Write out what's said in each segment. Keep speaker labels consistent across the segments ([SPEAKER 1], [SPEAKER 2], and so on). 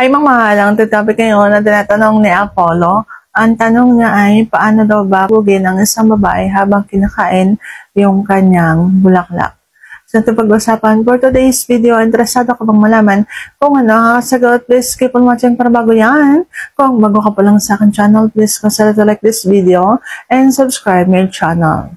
[SPEAKER 1] Hi mga mahalang, topic ngayon na tinatanong ni Apollo. Ang tanong niya ay, paano daw ba bugin ang isang babae habang kinakain yung kanyang bulaklak? So ito pag-usapan for today's video. Interesado ka bang malaman kung ano ang sagot? Please keep on watching para bago yan. Kung bago ka pa lang sa akin channel, please consider to like this video and subscribe my channel.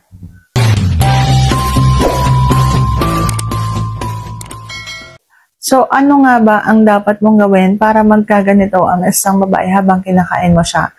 [SPEAKER 1] So, ano nga ba ang dapat mong gawin para magkaganito ang isang babae habang kinakain mo siya?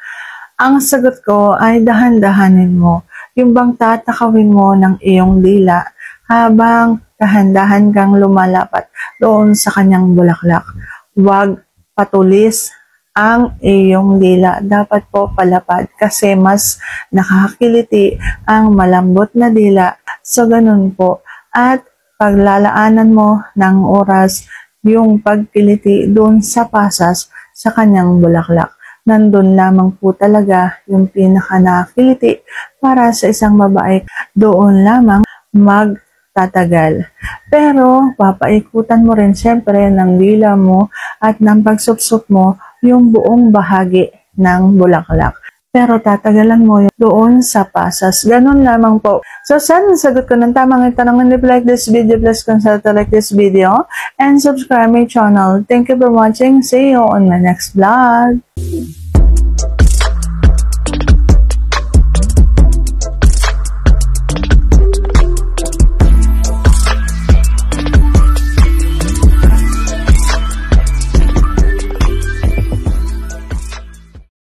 [SPEAKER 1] Ang sagot ko ay dahan-dahanin mo. Yung bang tatakawin mo ng iyong dila habang dahan-dahan kang lumalapat doon sa kanyang bulaklak. Huwag patulis ang iyong dila. Dapat po palapad kasi mas nakakakiliti ang malambot na dila. So, ganun po. At paglalaanan mo ng oras yung pagkiliti doon sa pasas sa kanyang bulaklak. Nandun lamang po talaga yung pinaka nakakiliti para sa isang babae. Doon lamang magtatagal. Pero papaikutan mo rin siyempre ng dila mo at ng pagsupsup mo yung buong bahagi ng bulaklak. Pero tatagalan mo yun doon sa pasas. Ganun lamang po. So, sana nasagot ko ng tamang tanong. And if you like this video, please consider to like this video and subscribe my channel. Thank you for watching. See you on my next vlog.